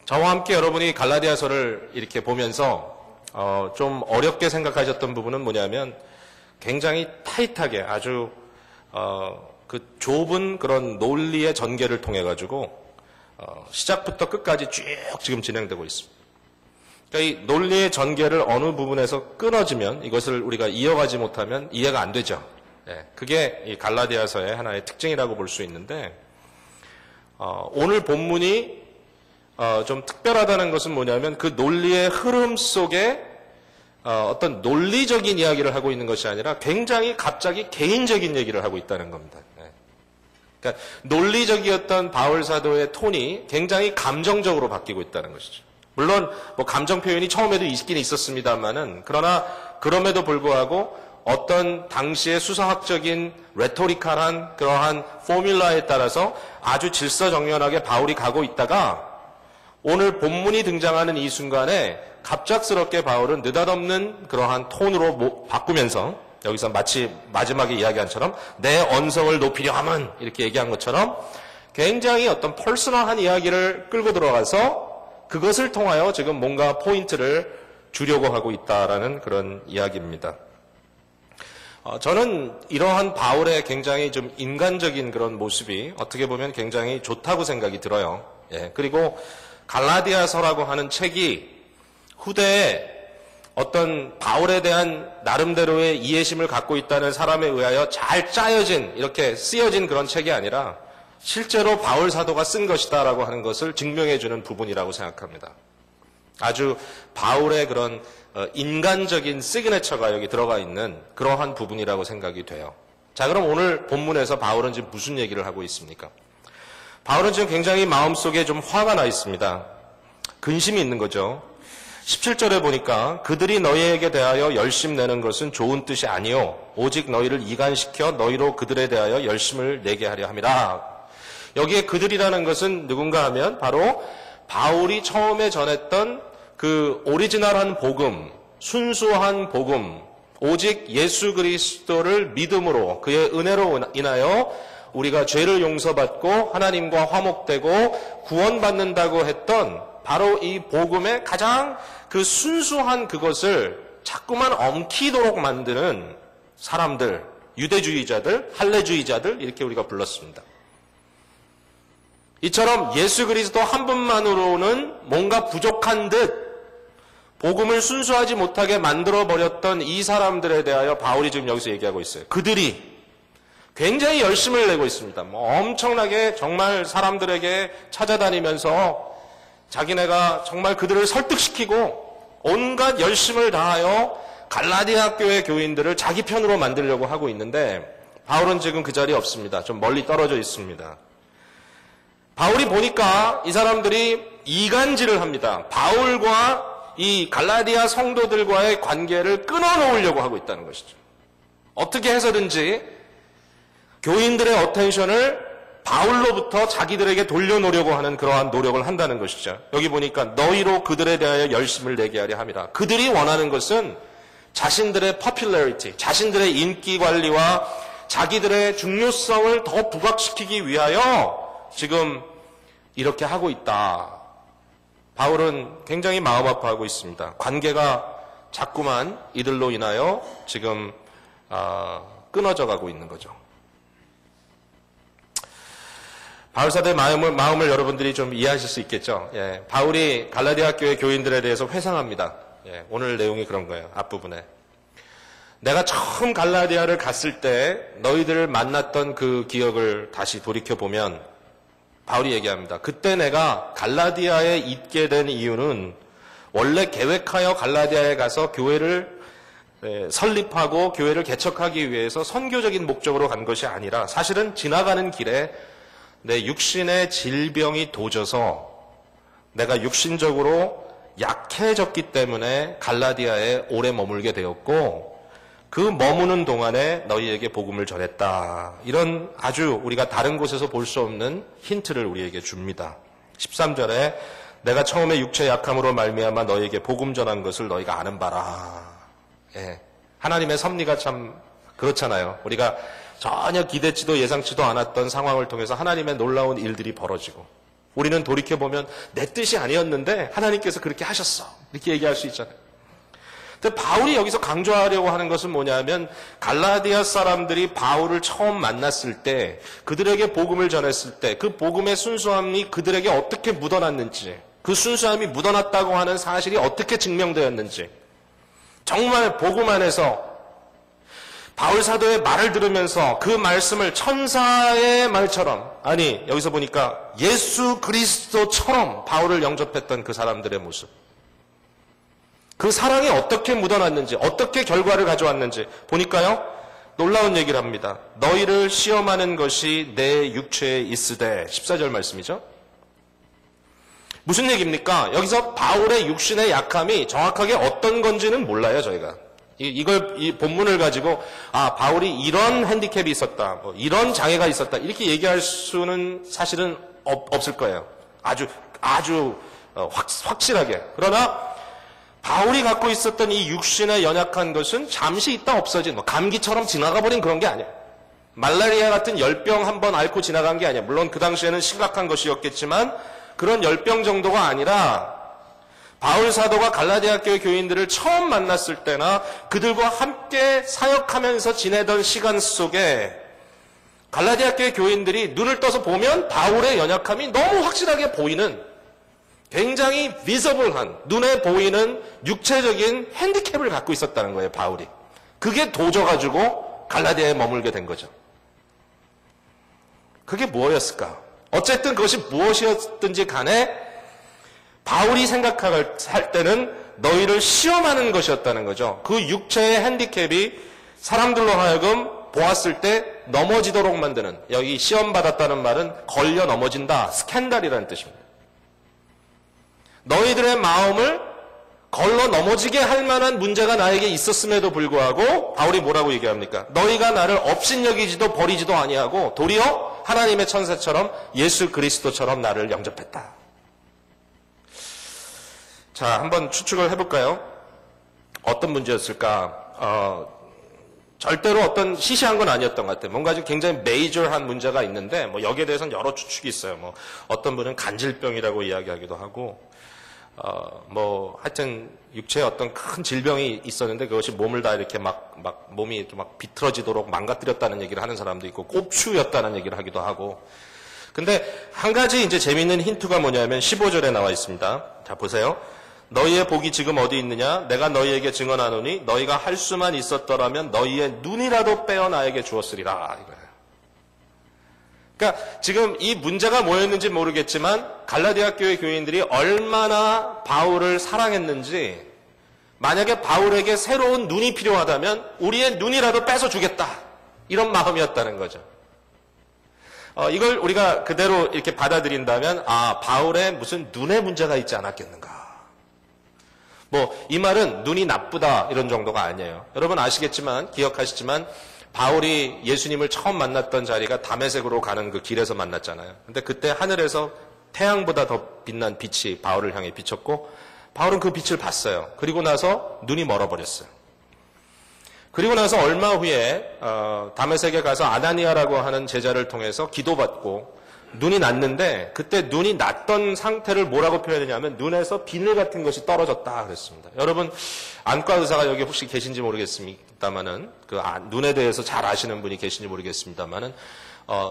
저와 함께 여러분이 갈라디아서를 이렇게 보면서 좀 어렵게 생각하셨던 부분은 뭐냐면 굉장히 타이트하게 아주 그 좁은 그런 논리의 전개를 통해 가지고 시작부터 끝까지 쭉 지금 진행되고 있습니다. 그러니까 이 논리의 전개를 어느 부분에서 끊어지면 이것을 우리가 이어가지 못하면 이해가 안 되죠. 그게 이 갈라디아서의 하나의 특징이라고 볼 수 있는데 오늘 본문이 좀 특별하다는 것은 뭐냐면 그 논리의 흐름 속에 어떤 논리적인 이야기를 하고 있는 것이 아니라 굉장히 갑자기 개인적인 얘기를 하고 있다는 겁니다. 그러니까 논리적이었던 바울 사도의 톤이 굉장히 감정적으로 바뀌고 있다는 것이죠. 물론 뭐 감정 표현이 처음에도 있긴 있었습니다만은 그러나 그럼에도 불구하고 어떤 당시의 수사학적인 레토리칼한 그러한 포뮬라에 따라서 아주 질서정연하게 바울이 가고 있다가 오늘 본문이 등장하는 이 순간에 갑작스럽게 바울은 느닷없는 그러한 톤으로 바꾸면서 여기서 마치 마지막에 이야기한처럼 내 언성을 높이려 함은 이렇게 얘기한 것처럼 굉장히 어떤 퍼스널한 이야기를 끌고 들어가서 그것을 통하여 지금 뭔가 포인트를 주려고 하고 있다라는 그런 이야기입니다. 저는 이러한 바울의 굉장히 좀 인간적인 그런 모습이 어떻게 보면 굉장히 좋다고 생각이 들어요. 그리고 갈라디아서라고 하는 책이 후대에 어떤 바울에 대한 나름대로의 이해심을 갖고 있다는 사람에 의하여 잘 짜여진 이렇게 쓰여진 그런 책이 아니라 실제로 바울 사도가 쓴 것이다라고 하는 것을 증명해 주는 부분이라고 생각합니다. 아주 바울의 그런 인간적인 시그네처가 여기 들어가 있는 그러한 부분이라고 생각이 돼요. 자, 그럼 오늘 본문에서 바울은 지금 무슨 얘기를 하고 있습니까? 바울은 지금 굉장히 마음속에 좀 화가 나 있습니다. 근심이 있는 거죠. 17절에 보니까 그들이 너희에게 대하여 열심 내는 것은 좋은 뜻이 아니요 오직 너희를 이간시켜 너희로 그들에 대하여 열심을 내게 하려 함이라. 여기에 그들이라는 것은 누군가 하면 바로 바울이 처음에 전했던 그 오리지널한 복음, 순수한 복음, 오직 예수 그리스도를 믿음으로 그의 은혜로 인하여 우리가 죄를 용서받고 하나님과 화목되고 구원받는다고 했던 바로 이 복음의 가장 그 순수한 그것을 자꾸만 엉키도록 만드는 사람들, 유대주의자들, 할례주의자들 이렇게 우리가 불렀습니다. 이처럼 예수 그리스도 한 분만으로는 뭔가 부족한 듯 복음을 순수하지 못하게 만들어버렸던 이 사람들에 대하여 바울이 지금 여기서 얘기하고 있어요. 그들이 굉장히 열심을 내고 있습니다. 엄청나게 정말 사람들에게 찾아다니면서 자기네가 정말 그들을 설득시키고 온갖 열심을 다하여 갈라디아 교회 교인들을 자기 편으로 만들려고 하고 있는데 바울은 지금 그 자리에 없습니다. 좀 멀리 떨어져 있습니다. 바울이 보니까 이 사람들이 이간질을 합니다. 바울과 이 갈라디아 성도들과의 관계를 끊어놓으려고 하고 있다는 것이죠. 어떻게 해서든지 교인들의 어텐션을 바울로부터 자기들에게 돌려놓으려고 하는 그러한 노력을 한다는 것이죠. 여기 보니까 너희로 그들에 대하여 열심을 내게 하려 함이라. 그들이 원하는 것은 자신들의 popularity, 자신들의 인기 관리와 자기들의 중요성을 더 부각시키기 위하여 지금 이렇게 하고 있다. 바울은 굉장히 마음 아파하고 있습니다. 관계가 자꾸만 이들로 인하여 지금 끊어져 가고 있는 거죠. 바울 사도의 마음을 여러분들이 좀 이해하실 수 있겠죠. 바울이 갈라디아 교회 교인들에 대해서 회상합니다. 오늘 내용이 그런 거예요. 앞부분에. 내가 처음 갈라디아를 갔을 때 너희들을 만났던 그 기억을 다시 돌이켜보면 바울이 얘기합니다. 그때 내가 갈라디아에 있게 된 이유는 원래 계획하여 갈라디아에 가서 교회를 설립하고 교회를 개척하기 위해서 선교적인 목적으로 간 것이 아니라 사실은 지나가는 길에 내 육신의 질병이 도져서 내가 육신적으로 약해졌기 때문에 갈라디아에 오래 머물게 되었고 그 머무는 동안에 너희에게 복음을 전했다. 이런 아주 우리가 다른 곳에서 볼 수 없는 힌트를 우리에게 줍니다. 13절에 내가 처음에 육체 약함으로 말미암아 너희에게 복음 전한 것을 너희가 아는 바라. 하나님의 섭리가 참 그렇잖아요. 우리가 전혀 기대치도 예상치도 않았던 상황을 통해서 하나님의 놀라운 일들이 벌어지고 우리는 돌이켜보면 내 뜻이 아니었는데 하나님께서 그렇게 하셨어. 이렇게 얘기할 수 있잖아요. 근데 바울이 여기서 강조하려고 하는 것은 뭐냐면 갈라디아 사람들이 바울을 처음 만났을 때 그들에게 복음을 전했을 때 그 복음의 순수함이 그들에게 어떻게 묻어났는지 그 순수함이 묻어났다고 하는 사실이 어떻게 증명되었는지 정말 복음 안에서 바울 사도의 말을 들으면서 그 말씀을 천사의 말처럼 아니 여기서 보니까 예수 그리스도처럼 바울을 영접했던 그 사람들의 모습 그 사랑이 어떻게 묻어났는지 어떻게 결과를 가져왔는지 보니까요 놀라운 얘기를 합니다. 너희를 시험하는 것이 내 육체에 있으되 14절 말씀이죠. 무슨 얘기입니까? 여기서 바울의 육신의 약함이 정확하게 어떤 건지는 몰라요 저희가. 이 본문을 가지고 바울이 이런 핸디캡이 있었다, 뭐 이런 장애가 있었다 이렇게 얘기할 수는 사실은 없을 거예요. 아주 확실하게. 그러나 바울이 갖고 있었던 이 육신의 연약한 것은 잠시 있다 없어진 뭐 감기처럼 지나가 버린 그런 게 아니에요. 말라리아 같은 열병 한번 앓고 지나간 게 아니에요. 물론 그 당시에는 심각한 것이었겠지만 그런 열병 정도가 아니라 바울 사도가 갈라디아 교회 교인들을 처음 만났을 때나 그들과 함께 사역하면서 지내던 시간 속에 갈라디아 교회 교인들이 눈을 떠서 보면 바울의 연약함이 너무 확실하게 보이는 굉장히 비저블한 눈에 보이는 육체적인 핸디캡을 갖고 있었다는 거예요. 바울이. 그게 도져가지고 갈라디아에 머물게 된 거죠. 그게 무엇이었을까? 어쨌든 그것이 무엇이었든지 간에 바울이 생각할 때는 너희를 시험하는 것이었다는 거죠. 그 육체의 핸디캡이 사람들로 하여금 보았을 때 넘어지도록 만드는 여기 시험받았다는 말은 걸려 넘어진다. 스캔들이라는 뜻입니다. 너희들의 마음을 걸러 넘어지게 할 만한 문제가 나에게 있었음에도 불구하고 바울이 뭐라고 얘기합니까? 너희가 나를 업신여기지도 버리지도 아니하고 도리어 하나님의 천사처럼 예수 그리스도처럼 나를 영접했다. 자, 한번 추측을 해볼까요? 어떤 문제였을까? 절대로 어떤 시시한 건 아니었던 것 같아요. 뭔가 좀 굉장히 메이저한 문제가 있는데 뭐 여기에 대해서는 여러 추측이 있어요. 뭐 어떤 분은 간질병이라고 이야기하기도 하고 하여튼 육체에 어떤 큰 질병이 있었는데 그것이 몸을 다 이렇게 막 몸이 이렇게 막 비틀어지도록 망가뜨렸다는 얘기를 하는 사람도 있고 꼽추였다는 얘기를 하기도 하고. 근데 한 가지 이제 재미있는 힌트가 뭐냐면 15절에 나와 있습니다. 자, 보세요. 너희의 복이 지금 어디 있느냐? 내가 너희에게 증언하노니 너희가 할 수만 있었더라면 너희의 눈이라도 빼어 나에게 주었으리라. 이거예요. 그러니까 지금 이 문제가 뭐였는지 모르겠지만 갈라디아 교회 교인들이 얼마나 바울을 사랑했는지 만약에 바울에게 새로운 눈이 필요하다면 우리의 눈이라도 뺏어 주겠다. 이런 마음이었다는 거죠. 이걸 우리가 그대로 이렇게 받아들인다면 바울의 무슨 눈에 문제가 있지 않았겠는가. 이 말은 눈이 나쁘다 이런 정도가 아니에요. 여러분 아시겠지만 기억하시지만 바울이 예수님을 처음 만났던 자리가 다메섹으로 가는 그 길에서 만났잖아요. 근데 그때 하늘에서 태양보다 더 빛난 빛이 바울을 향해 비쳤고 바울은 그 빛을 봤어요. 그리고 나서 눈이 멀어버렸어요. 그리고 나서 얼마 후에 다메섹에 가서 아나니아라고 하는 제자를 통해서 기도받고 눈이 났는데 그때 눈이 났던 상태를 뭐라고 표현했냐면 눈에서 비늘 같은 것이 떨어졌다 그랬습니다. 여러분 안과 의사가 여기 혹시 계신지 모르겠습니다만은 그 눈에 대해서 잘 아시는 분이 계신지 모르겠습니다만은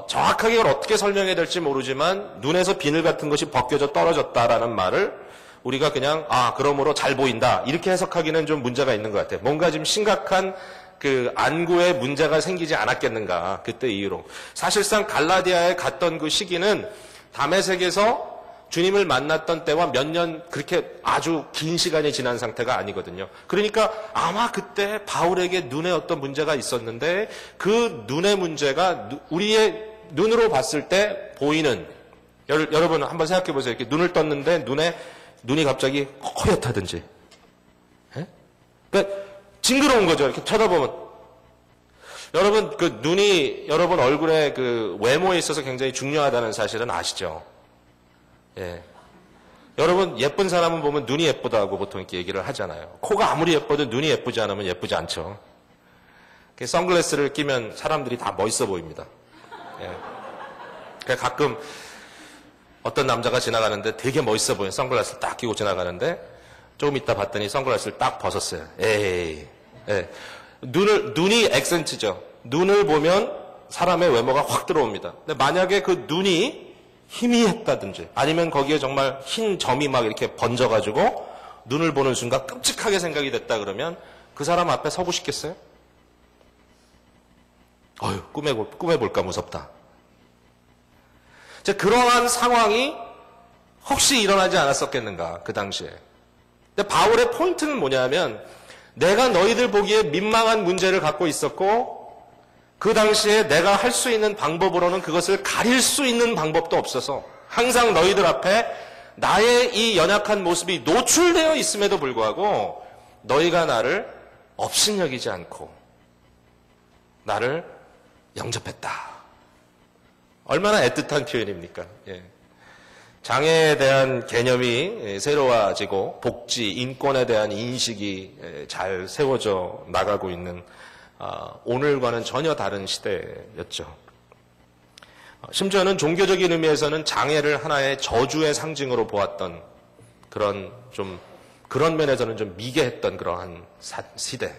정확하게 이걸 어떻게 설명해야 될지 모르지만 눈에서 비늘 같은 것이 벗겨져 떨어졌다라는 말을 우리가 그냥 그러므로 잘 보인다 이렇게 해석하기는 좀 문제가 있는 것 같아요. 뭔가 좀 심각한 그 안구에 문제가 생기지 않았겠는가 그때 이후로. 사실상 갈라디아에 갔던 그 시기는 다메섹에서 주님을 만났던 때와 몇 년 그렇게 아주 긴 시간이 지난 상태가 아니거든요. 그러니까 아마 그때 바울에게 눈에 어떤 문제가 있었는데 그 눈의 문제가 우리의 눈으로 봤을 때 보이는 여러분 한번 생각해 보세요. 이렇게 눈을 떴는데 눈이 갑자기 허옇다든지 그러니까 징그러운 거죠. 이렇게 쳐다보면. 여러분, 그 눈이 여러분 얼굴에 그 외모에 있어서 굉장히 중요하다는 사실은 아시죠? 예. 여러분, 예쁜 사람은 보면 눈이 예쁘다고 보통 이렇게 얘기를 하잖아요. 코가 아무리 예뻐도 눈이 예쁘지 않으면 예쁘지 않죠. 선글라스를 끼면 사람들이 다 멋있어 보입니다. 예. 가끔 어떤 남자가 지나가는데 되게 멋있어 보여. 선글라스를 딱 끼고 지나가는데 조금 있다 봤더니 선글라스를 딱 벗었어요. 에이. 예. 눈이 액센트죠. 눈을 보면 사람의 외모가 확 들어옵니다. 근데 만약에 그 눈이 희미했다든지 아니면 거기에 정말 흰 점이 막 이렇게 번져가지고 눈을 보는 순간 끔찍하게 생각이 됐다 그러면 그 사람 앞에 서고 싶겠어요? 어휴, 꿈해볼까 무섭다. 그러한 상황이 혹시 일어나지 않았었겠는가, 그 당시에. 근데 바울의 포인트는 뭐냐면, 내가 너희들 보기에 민망한 문제를 갖고 있었고, 그 당시에 내가 할 수 있는 방법으로는 그것을 가릴 수 있는 방법도 없어서, 항상 너희들 앞에 나의 이 연약한 모습이 노출되어 있음에도 불구하고, 너희가 나를 업신여기지 않고, 나를 영접했다. 얼마나 애틋한 표현입니까? 예. 장애에 대한 개념이 새로워지고 복지, 인권에 대한 인식이 잘 세워져 나가고 있는 오늘과는 전혀 다른 시대였죠. 심지어는 종교적인 의미에서는 장애를 하나의 저주의 상징으로 보았던 그런 면에서는 좀 미개했던 그러한 시대.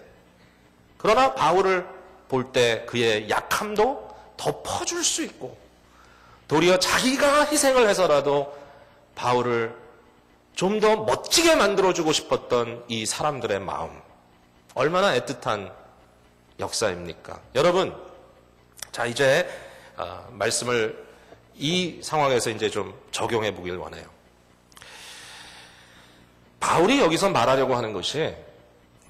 그러나 바울을 볼 때 그의 약함도 덮어줄 수 있고 도리어 자기가 희생을 해서라도 바울을 좀 더 멋지게 만들어주고 싶었던 이 사람들의 마음. 얼마나 애틋한 역사입니까? 여러분, 자, 이제 말씀을 이 상황에서 이제 좀 적용해 보길 원해요. 바울이 여기서 말하려고 하는 것이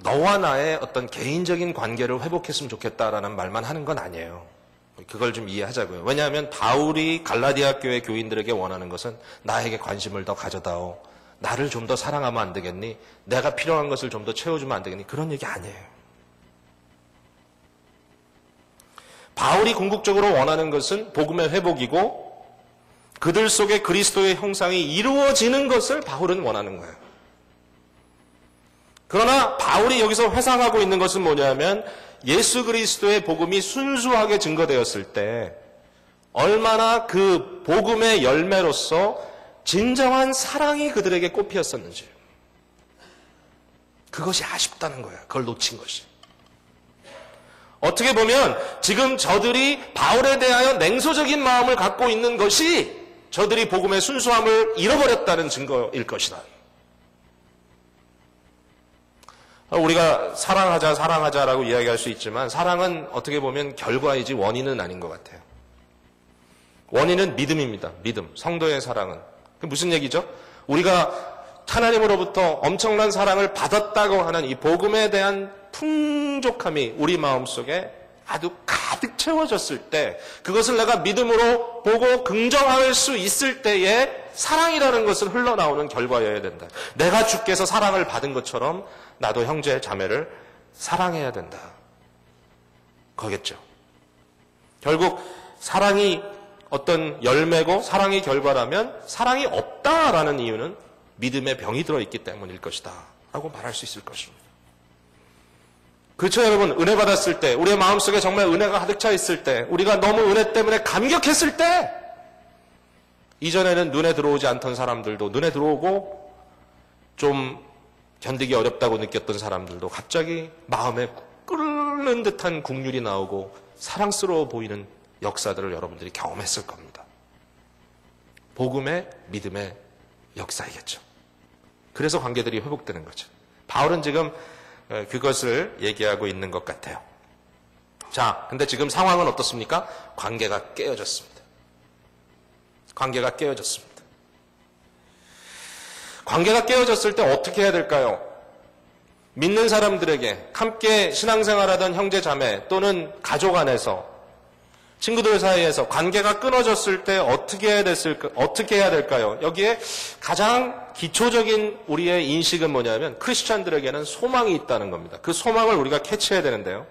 너와 나의 어떤 개인적인 관계를 회복했으면 좋겠다라는 말만 하는 건 아니에요. 그걸 좀 이해하자고요. 왜냐하면 바울이 갈라디아 교회 교인들에게 원하는 것은 나에게 관심을 더 가져다오. 나를 좀 더 사랑하면 안 되겠니? 내가 필요한 것을 좀 더 채워주면 안 되겠니? 그런 얘기 아니에요. 바울이 궁극적으로 원하는 것은 복음의 회복이고 그들 속에 그리스도의 형상이 이루어지는 것을 바울은 원하는 거예요. 그러나 바울이 여기서 회상하고 있는 것은 뭐냐면 예수 그리스도의 복음이 순수하게 증거되었을 때 얼마나 그 복음의 열매로서 진정한 사랑이 그들에게 꽃피었었는지 그것이 아쉽다는 거예요. 그걸 놓친 것이. 어떻게 보면 지금 저들이 바울에 대하여 냉소적인 마음을 갖고 있는 것이 저들이 복음의 순수함을 잃어버렸다는 증거일 것이다. 우리가 사랑하자라고 이야기할 수 있지만 사랑은 어떻게 보면 결과이지 원인은 아닌 것 같아요. 원인은 믿음입니다. 믿음. 성도의 사랑은. 그게 무슨 얘기죠? 우리가 하나님으로부터 엄청난 사랑을 받았다고 하는 이 복음에 대한 풍족함이 우리 마음속에 아주 가득 채워졌을 때 그것을 내가 믿음으로 보고 긍정할 수 있을 때에 사랑이라는 것은 흘러나오는 결과여야 된다. 내가 주께서 사랑을 받은 것처럼 나도 형제 자매를 사랑해야 된다. 거겠죠. 결국 사랑이 어떤 열매고 사랑이 결과라면 사랑이 없다라는 이유는 믿음의 병이 들어있기 때문일 것이다 라고 말할 수 있을 것입니다. 그렇죠, 여러분. 은혜 받았을 때, 우리의 마음속에 정말 은혜가 가득 차 있을 때, 우리가 너무 은혜 때문에 감격했을 때, 이전에는 눈에 들어오지 않던 사람들도 눈에 들어오고 좀 견디기 어렵다고 느꼈던 사람들도 갑자기 마음에 끓는 듯한 국률이 나오고 사랑스러워 보이는 역사들을 여러분들이 경험했을 겁니다. 복음의 믿음의 역사이겠죠. 그래서 관계들이 회복되는 거죠. 바울은 지금 그것을 얘기하고 있는 것 같아요. 자, 근데 지금 상황은 어떻습니까? 관계가 깨어졌습니다. 관계가 깨어졌습니다. 관계가 깨어졌을 때 어떻게 해야 될까요? 믿는 사람들에게 함께 신앙생활하던 형제 자매 또는 가족 안에서 친구들 사이에서 관계가 끊어졌을 때 어떻게 해야 될까요? 여기에 가장 기초적인 우리의 인식은 뭐냐면 크리스찬들에게는 소망이 있다는 겁니다. 그 소망을 우리가 캐치해야 되는데요.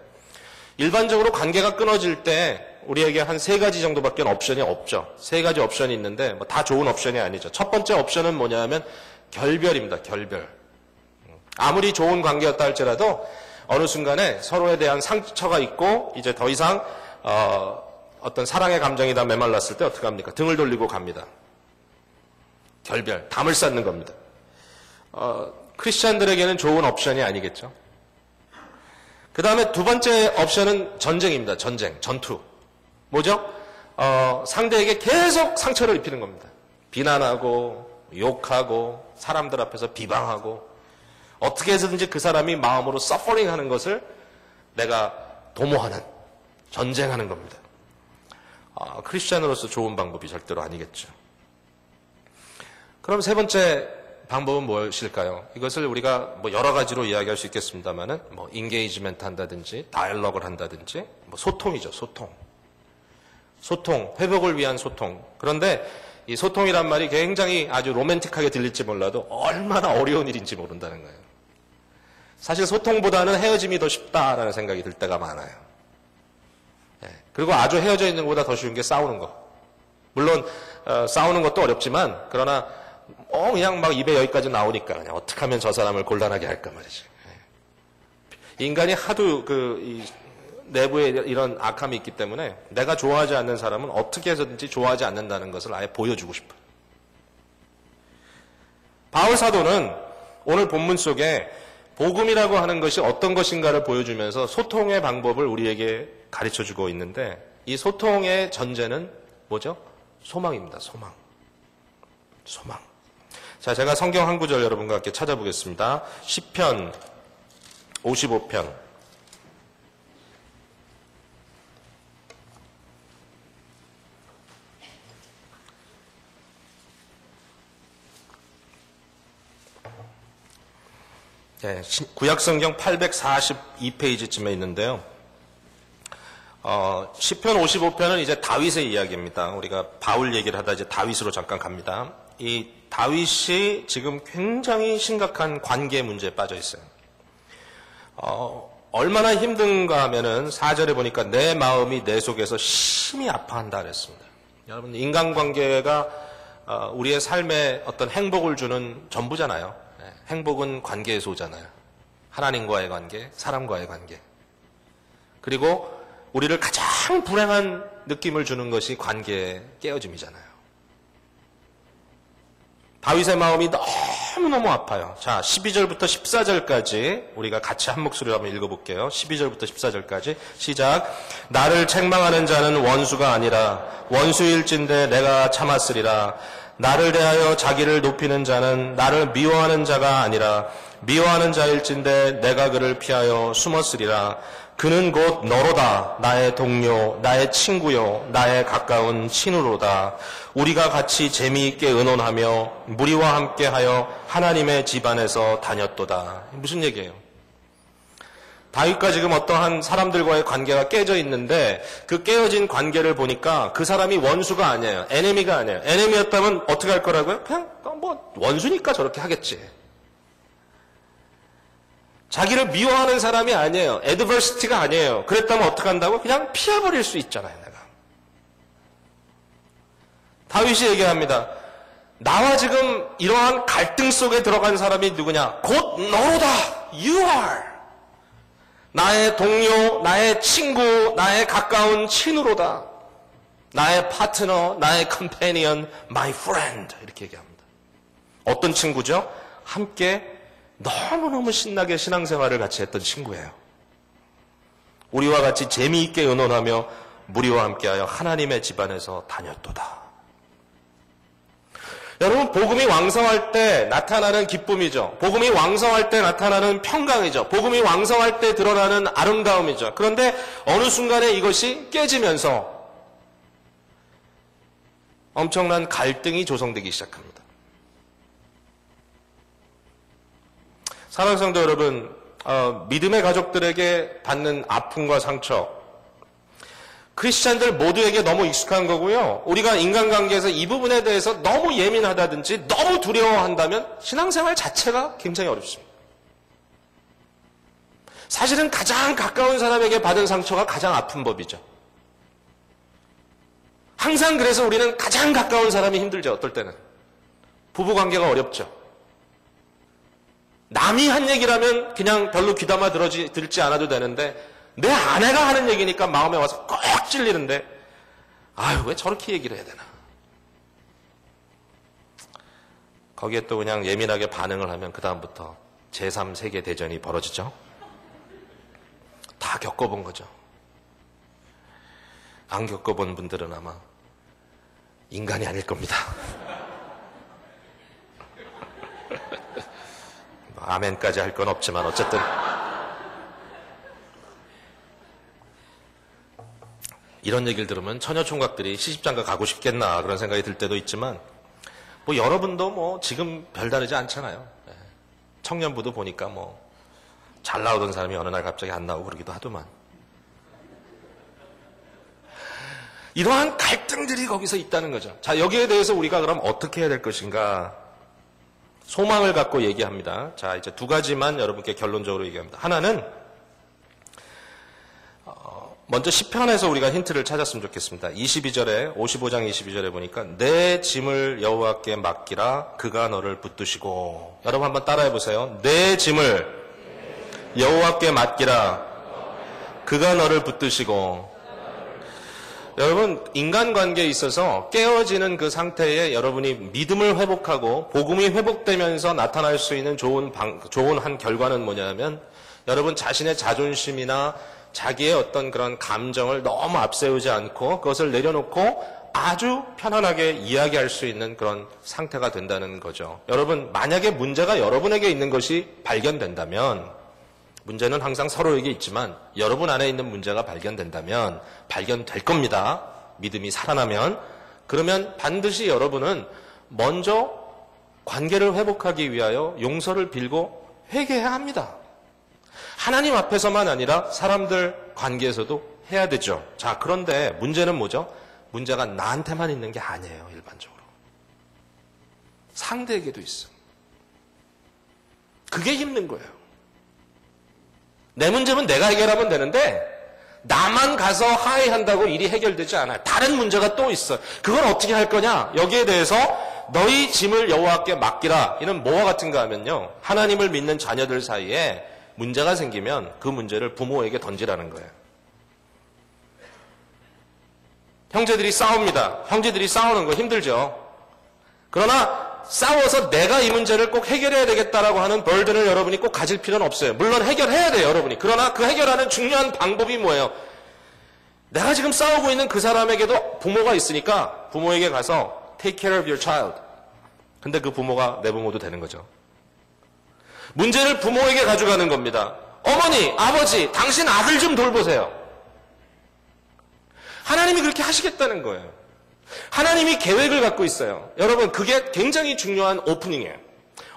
일반적으로 관계가 끊어질 때 우리에게 한 3가지 정도밖에 옵션이 없죠. 3가지 옵션이 있는데 뭐 다 좋은 옵션이 아니죠. 첫 번째 옵션은 뭐냐면 결별입니다. 결별. 아무리 좋은 관계였다 할지라도 어느 순간에 서로에 대한 상처가 있고 이제 더 이상 어떤 사랑의 감정이 다 메말랐을 때 어떻게 합니까? 등을 돌리고 갑니다. 결별, 담을 쌓는 겁니다. 크리스찬들에게는 좋은 옵션이 아니겠죠. 그 다음에 두 번째 옵션은 전쟁입니다. 전쟁, 전투. 뭐죠? 상대에게 계속 상처를 입히는 겁니다. 비난하고 욕하고 사람들 앞에서 비방하고 어떻게 해서든지 그 사람이 마음으로 서퍼링 하는 것을 내가 도모하는, 전쟁하는 겁니다. 크리스찬으로서 좋은 방법이 절대로 아니겠죠. 그럼 세 번째 방법은 무엇일까요? 이것을 우리가 뭐 여러 가지로 이야기할 수 있겠습니다만은 뭐 인게이지멘트 한다든지 다이얼로그를 한다든지 뭐 소통이죠. 소통, 회복을 위한 소통. 그런데 이 소통이란 말이 굉장히 아주 로맨틱하게 들릴지 몰라도 얼마나 어려운 일인지 모른다는 거예요. 사실 소통보다는 헤어짐이 더 쉽다라는 생각이 들 때가 많아요. 그리고 아주 헤어져 있는 것보다 더 쉬운 게 싸우는 거. 물론 싸우는 것도 어렵지만 그러나 그냥 막 입에 여기까지 나오니까 그냥 어떻게 하면 저 사람을 곤란하게 할까 말이지. 인간이 하도 이 내부에 이런 악함이 있기 때문에 내가 좋아하지 않는 사람은 어떻게 해서든지 좋아하지 않는다는 것을 아예 보여주고 싶어요. 바울 사도는 오늘 본문 속에 복음이라고 하는 것이 어떤 것인가를 보여주면서 소통의 방법을 우리에게 가르쳐주고 있는데 이 소통의 전제는 뭐죠? 소망입니다. 소망. 자, 제가 성경 한 구절 여러분과 함께 찾아보겠습니다. 시편 55편. 네, 구약성경 842페이지쯤에 있는데요. 시편 55편은 이제 다윗의 이야기입니다. 우리가 바울 얘기를 하다 이제 다윗으로 잠깐 갑니다. 이 다윗이 지금 굉장히 심각한 관계 문제에 빠져 있어요. 얼마나 힘든가 하면은 4절에 보니까 내 마음이 내 속에서 심히 아파한다 그랬습니다. 여러분, 인간관계가 우리의 삶에 어떤 행복을 주는 전부잖아요. 행복은 관계에서 오잖아요. 하나님과의 관계, 사람과의 관계. 그리고 우리를 가장 불행한 느낌을 주는 것이 관계의 깨어짐이잖아요. 다윗의 마음이 너무너무 아파요. 자, 12절부터 14절까지 우리가 같이 한 목소리로 한번 읽어볼게요. 12절부터 14절까지 시작. 나를 책망하는 자는 원수가 아니라 원수일진데 내가 참았으리라. 나를 대하여 자기를 높이는 자는 나를 미워하는 자가 아니라 미워하는 자일진데 내가 그를 피하여 숨었으리라. 그는 곧 너로다. 나의 동료, 나의 친구요, 나의 가까운 친구로다. 우리가 같이 재미있게 의논하며 무리와 함께하여 하나님의 집안에서 다녔도다. 무슨 얘기예요? 다윗과 지금 어떠한 사람들과의 관계가 깨져 있는데 그 깨어진 관계를 보니까 그 사람이 원수가 아니에요. 에네미가 아니에요. 에네미였다면 어떻게 할 거라고요? 그냥 뭐 원수니까 저렇게 하겠지. 자기를 미워하는 사람이 아니에요. 애드버시티가 아니에요. 그랬다면 어떻게 한다고? 그냥 피해버릴 수 있잖아요, 내가. 다윗이 얘기합니다. 나와 지금 이러한 갈등 속에 들어간 사람이 누구냐? 곧 너로다. You are. 나의 동료, 나의 친구, 나의 가까운 친구로다. 나의 파트너, 나의 컴패니언, my friend. 이렇게 얘기합니다. 어떤 친구죠? 함께 너무너무 신나게 신앙생활을 같이 했던 친구예요. 우리와 같이 재미있게 의논하며 무리와 함께하여 하나님의 집안에서 다녔도다. 여러분, 복음이 왕성할 때 나타나는 기쁨이죠. 복음이 왕성할 때 나타나는 평강이죠. 복음이 왕성할 때 드러나는 아름다움이죠. 그런데 어느 순간에 이것이 깨지면서 엄청난 갈등이 조성되기 시작합니다. 사랑하는 성도 여러분, 믿음의 가족들에게 받는 아픔과 상처, 크리스찬들 모두에게 너무 익숙한 거고요. 우리가 인간관계에서 이 부분에 대해서 너무 예민하다든지 너무 두려워한다면 신앙생활 자체가 굉장히 어렵습니다. 사실은 가장 가까운 사람에게 받은 상처가 가장 아픈 법이죠. 항상 그래서 우리는 가장 가까운 사람이 힘들죠. 어떨 때는. 부부관계가 어렵죠. 남이 한 얘기라면 그냥 별로 귀담아 들지 않아도 되는데 내 아내가 하는 얘기니까 마음에 와서 꼭 찔리는데 아유, 왜 저렇게 얘기를 해야 되나. 거기에 또 그냥 예민하게 반응을 하면 그 다음부터 제3세계 대전이 벌어지죠. 다 겪어본 거죠. 안 겪어본 분들은 아마 인간이 아닐 겁니다. 아멘까지 할 건 없지만 어쨌든 이런 얘기를 들으면 처녀총각들이 시집장가 가고 싶겠나 그런 생각이 들 때도 있지만 뭐 여러분도 뭐 지금 별다르지 않잖아요. 청년부도 보니까 뭐 잘 나오던 사람이 어느 날 갑자기 안 나오고 그러기도 하더만. 이러한 갈등들이 거기서 있다는 거죠. 자, 여기에 대해서 우리가 그럼 어떻게 해야 될 것인가? 소망을 갖고 얘기합니다. 자, 이제 두 가지만 여러분께 결론적으로 얘기합니다. 하나는 먼저 시편에서 우리가 힌트를 찾았으면 좋겠습니다. 22절에 55장 22절에 보니까 내 짐을 여호와께 맡기라 그가 너를 붙드시고. 여러분 한번 따라해 보세요. 내 짐을 여호와께 맡기라 그가 너를 붙드시고. 여러분 인간관계에 있어서 깨어지는 그 상태에 여러분이 믿음을 회복하고 복음이 회복되면서 나타날 수 있는 좋은 한 결과는 뭐냐면 여러분 자신의 자존심이나 자기의 어떤 그런 감정을 너무 앞세우지 않고 그것을 내려놓고 아주 편안하게 이야기할 수 있는 그런 상태가 된다는 거죠. 여러분 만약에 문제가 여러분에게 있는 것이 발견된다면, 문제는 항상 서로에게 있지만 여러분 안에 있는 문제가 발견된다면 발견될 겁니다. 믿음이 살아나면. 그러면 반드시 여러분은 먼저 관계를 회복하기 위하여 용서를 빌고 회개해야 합니다. 하나님 앞에서만 아니라 사람들 관계에서도 해야 되죠. 자, 그런데 문제는 뭐죠? 문제가 나한테만 있는 게 아니에요. 일반적으로 상대에게도 있어. 그게 힘든 거예요. 내 문제는 내가 해결하면 되는데 나만 가서 하회한다고 일이 해결되지 않아요. 다른 문제가 또 있어요. 그걸 어떻게 할 거냐? 여기에 대해서 너희 짐을 여호와께 맡기라. 이는 뭐와 같은가 하면요, 하나님을 믿는 자녀들 사이에 문제가 생기면 그 문제를 부모에게 던지라는 거예요. 형제들이 싸웁니다. 형제들이 싸우는 거 힘들죠. 그러나 싸워서 내가 이 문제를 꼭 해결해야 되겠다라고 하는 벌든을 여러분이 꼭 가질 필요는 없어요. 물론 해결해야 돼요, 여러분이. 그러나 그 해결하는 중요한 방법이 뭐예요? 내가 지금 싸우고 있는 그 사람에게도 부모가 있으니까 부모에게 가서 take care of your child. 근데 그 부모가 내 부모도 되는 거죠. 문제를 부모에게 가져가는 겁니다. 어머니, 아버지, 당신 아들 좀 돌보세요. 하나님이 그렇게 하시겠다는 거예요. 하나님이 계획을 갖고 있어요. 여러분, 그게 굉장히 중요한 오프닝이에요.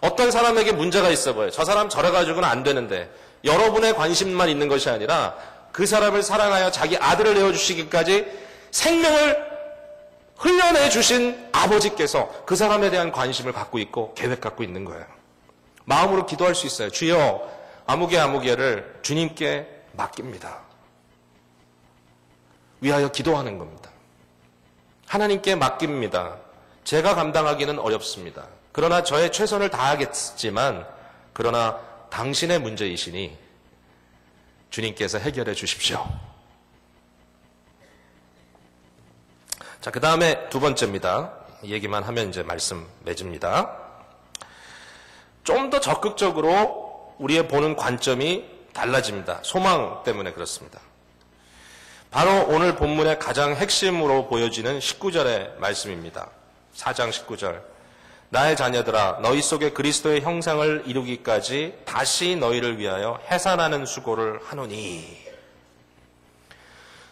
어떤 사람에게 문제가 있어 보여요. 저 사람 저래가지고는 안 되는데 여러분의 관심만 있는 것이 아니라 그 사람을 사랑하여 자기 아들을 내어주시기까지 생명을 흘려내 주신 아버지께서 그 사람에 대한 관심을 갖고 있고 계획 갖고 있는 거예요. 마음으로 기도할 수 있어요. 주여, 아무개를 주님께 맡깁니다. 위하여 기도하는 겁니다. 하나님께 맡깁니다. 제가 감당하기는 어렵습니다. 그러나 저의 최선을 다하겠지만, 그러나 당신의 문제이시니 주님께서 해결해 주십시오. 자, 그 다음에 두 번째입니다. 얘기만 하면 이제 말씀 맺습니다. 좀 더 적극적으로 우리의 보는 관점이 달라집니다. 소망 때문에 그렇습니다. 바로 오늘 본문의 가장 핵심으로 보여지는 19절의 말씀입니다. 4장 19절. 나의 자녀들아, 너희 속에 그리스도의 형상을 이루기까지 다시 너희를 위하여 해산하는 수고를 하노니.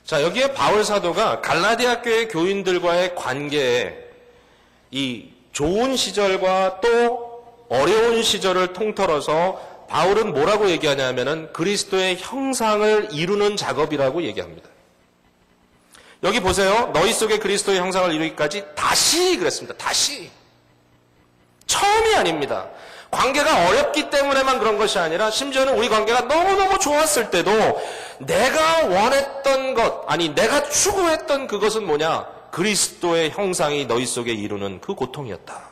자, 여기에 바울 사도가 갈라디아 교회 교인들과의 관계에 이 좋은 시절과 또 어려운 시절을 통틀어서 바울은 뭐라고 얘기하냐면은 그리스도의 형상을 이루는 작업이라고 얘기합니다. 여기 보세요. 너희 속에 그리스도의 형상을 이루기까지 다시 그랬습니다. 다시. 처음이 아닙니다. 관계가 어렵기 때문에만 그런 것이 아니라 심지어는 우리 관계가 너무너무 좋았을 때도 내가 원했던 것, 아니 내가 추구했던 그것은 뭐냐? 그리스도의 형상이 너희 속에 이루는 그 고통이었다.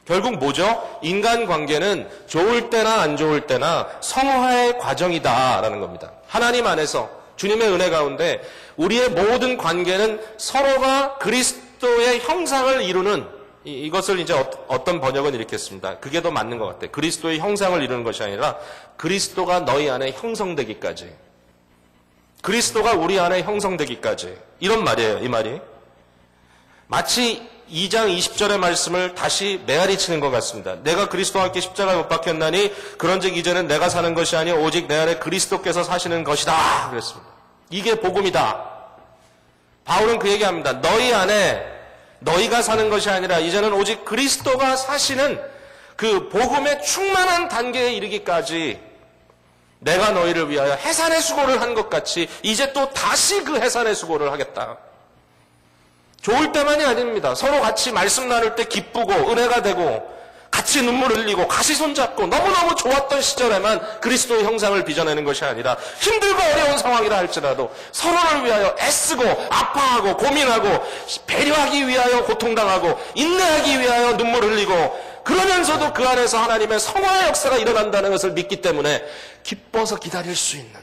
결국 뭐죠? 인간관계는 좋을 때나 안 좋을 때나 성화의 과정이다라는 겁니다. 하나님 안에서 주님의 은혜 가운데 우리의 모든 관계는 서로가 그리스도의 형상을 이루는 이것을 이제 어떤 번역은 이렇게 씁니다. 그게 더 맞는 것 같아요. 그리스도의 형상을 이루는 것이 아니라 그리스도가 너희 안에 형성되기까지. 그리스도가 우리 안에 형성되기까지. 이런 말이에요, 이 말이. 마치 2장 20절의 말씀을 다시 메아리 치는 것 같습니다. 내가 그리스도와 함께 십자가에 못 박혔나니 그런즉 이제는 내가 사는 것이 아니요 오직 내 안에 그리스도께서 사시는 것이다. 그랬습니다. 이게 복음이다. 바울은 그 얘기합니다. 너희 안에 너희가 사는 것이 아니라 이제는 오직 그리스도가 사시는 그 복음의 충만한 단계에 이르기까지 내가 너희를 위하여 해산의 수고를 한 것 같이 이제 또 다시 그 해산의 수고를 하겠다. 좋을 때만이 아닙니다. 서로 같이 말씀 나눌 때 기쁘고 은혜가 되고 같이 눈물 흘리고 같이 손잡고 너무너무 좋았던 시절에만 그리스도의 형상을 빚어내는 것이 아니라 힘들고 어려운 상황이라 할지라도 서로를 위하여 애쓰고 아파하고 고민하고 배려하기 위하여 고통당하고 인내하기 위하여 눈물 흘리고 그러면서도 그 안에서 하나님의 성화의 역사가 일어난다는 것을 믿기 때문에 기뻐서 기다릴 수 있는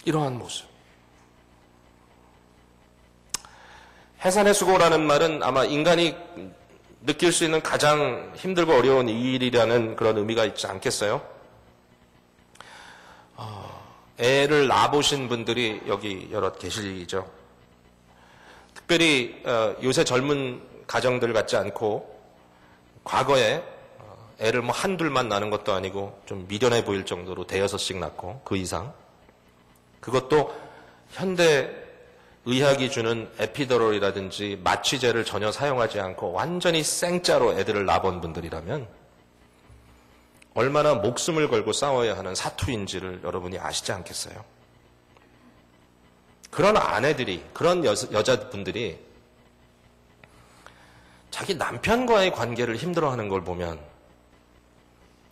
이러한 모습. 해산의 수고라는 말은 아마 인간이 느낄 수 있는 가장 힘들고 어려운 일이라는 그런 의미가 있지 않겠어요? 애를 낳아보신 분들이 여기 여럿 계시죠. 특별히 요새 젊은 가정들 같지 않고 과거에 애를 뭐 한둘만 낳는 것도 아니고 좀 미련해 보일 정도로 대여섯씩 낳고 그 이상 그것도 현대 의학이 주는 에피더럴이라든지 마취제를 전혀 사용하지 않고 완전히 생짜로 애들을 낳아본 분들이라면 얼마나 목숨을 걸고 싸워야 하는 사투인지를 여러분이 아시지 않겠어요? 그런 아내들이, 그런 여자분들이 자기 남편과의 관계를 힘들어하는 걸 보면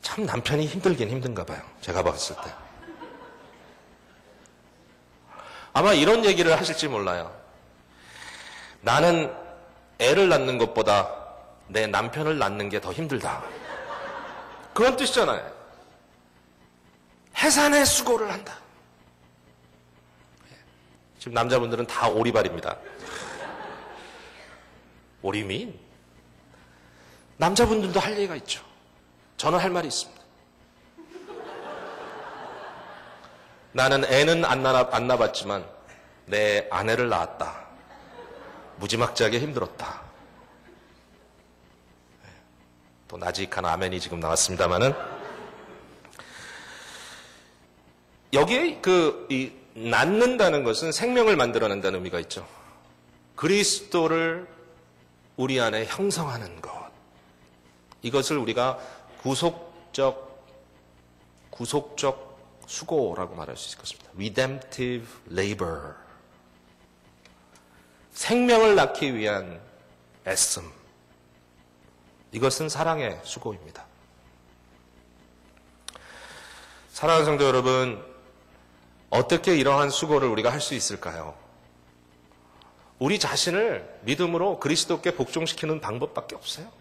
참 남편이 힘들긴 힘든가 봐요. 제가 봤을 때. 아마 이런 얘기를 하실지 몰라요. 나는 애를 낳는 것보다 내 남편을 낳는 게 더 힘들다. 그런 뜻이잖아요. 해산의 수고를 한다. 지금 남자분들은 다 오리발입니다. 오리민? 남자분들도 할 얘기가 있죠. 저는 할 말이 있습니다. 나는 애는 안 낳아봤지만 내 아내를 낳았다. 무지막지하게 힘들었다. 또 나직한 아멘이 지금 나왔습니다만은 여기에 이 낳는다는 것은 생명을 만들어낸다는 의미가 있죠. 그리스도를 우리 안에 형성하는 것. 이것을 우리가 구속적 수고라고 말할 수 있을 것입니다. Redemptive labor. 생명을 낳기 위한 애씀. 이것은 사랑의 수고입니다. 사랑하는 성도 여러분, 어떻게 이러한 수고를 우리가 할 수 있을까요? 우리 자신을 믿음으로 그리스도께 복종시키는 방법밖에 없어요.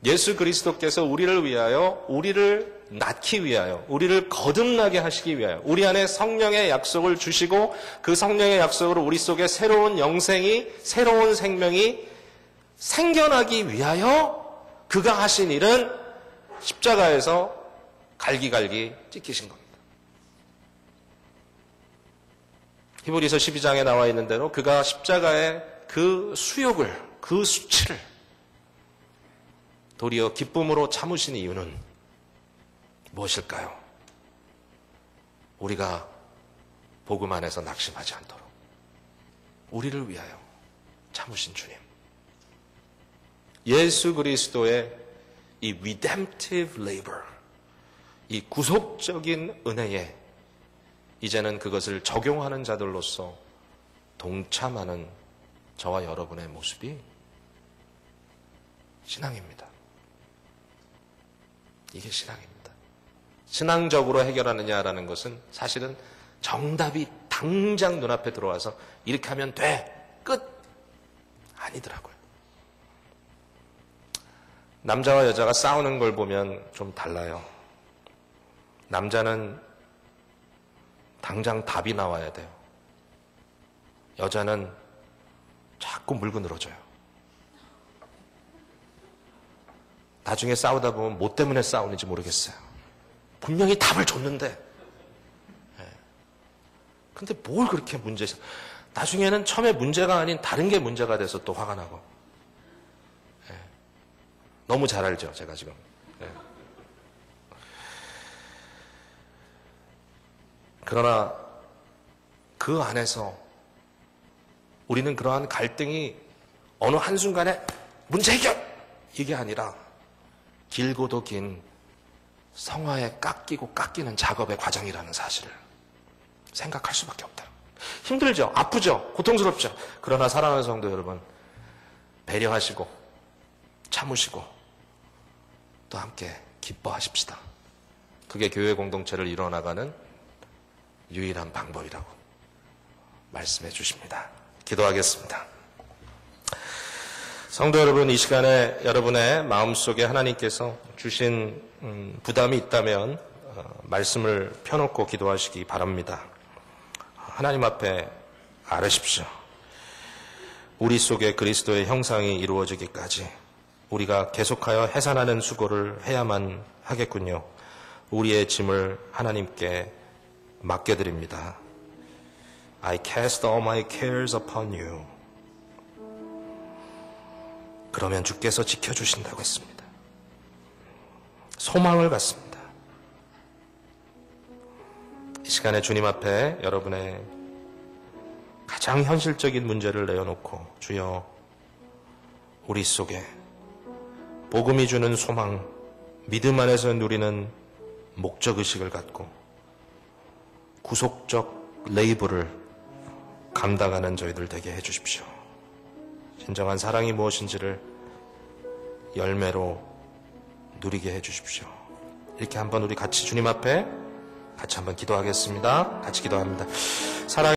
예수 그리스도께서 우리를 위하여, 우리를 낳기 위하여, 우리를 거듭나게 하시기 위하여, 우리 안에 성령의 약속을 주시고 그 성령의 약속으로 우리 속에 새로운 영생이, 새로운 생명이 생겨나기 위하여 그가 하신 일은 십자가에서 갈기갈기 찍히신 겁니다. 히브리서 12장에 나와 있는 대로 그가 십자가의 그 수욕을, 그 수치를 도리어 기쁨으로 참으신 이유는 무엇일까요? 우리가 복음 안에서 낙심하지 않도록 우리를 위하여 참으신 주님. 예수 그리스도의 이 redemptive labor, 이 구속적인 은혜에 이제는 그것을 적용하는 자들로서 동참하는 저와 여러분의 모습이 신앙입니다. 이게 신앙입니다. 신앙적으로 해결하느냐라는 것은 사실은 정답이 당장 눈앞에 들어와서 이렇게 하면 돼, 끝! 아니더라고요. 남자와 여자가 싸우는 걸 보면 좀 달라요. 남자는 당장 답이 나와야 돼요. 여자는 자꾸 물고 늘어져요. 나중에 싸우다 보면 뭐 때문에 싸우는지 모르겠어요. 분명히 답을 줬는데, 근데 뭘 그렇게 나중에는 처음에 문제가 아닌 다른 게 문제가 돼서 또 화가 나고. 너무 잘 알죠, 제가 지금. 그러나 그 안에서 우리는 그러한 갈등이 어느 한순간에 문제 해결! 이게 아니라 길고도 긴 성화에 깎이는 작업의 과정이라는 사실을 생각할 수밖에 없다. 힘들죠? 아프죠? 고통스럽죠? 그러나 사랑하는 성도 여러분, 배려하시고 참으시고 또 함께 기뻐하십시다. 그게 교회 공동체를 이뤄나가는 유일한 방법이라고 말씀해 주십니다. 기도하겠습니다. 성도 여러분, 이 시간에 여러분의 마음속에 하나님께서 주신 부담이 있다면 말씀을 펴놓고 기도하시기 바랍니다. 하나님 앞에 아뢰십시오. 우리 속에 그리스도의 형상이 이루어지기까지 우리가 계속하여 해산하는 수고를 해야만 하겠군요. 우리의 짐을 하나님께 맡겨드립니다. I cast all my cares upon you. 그러면 주께서 지켜주신다고 했습니다. 소망을 갖습니다. 이 시간에 주님 앞에 여러분의 가장 현실적인 문제를 내어놓고 주여 우리 속에 복음이 주는 소망, 믿음 안에서 누리는 목적의식을 갖고 구속적 레이블을 감당하는 저희들 되게 해주십시오. 진정한 사랑이 무엇인지를 열매로 누리게 해주십시오. 이렇게 한번 우리 같이 주님 앞에 같이 한번 기도하겠습니다. 같이 기도합니다. 사랑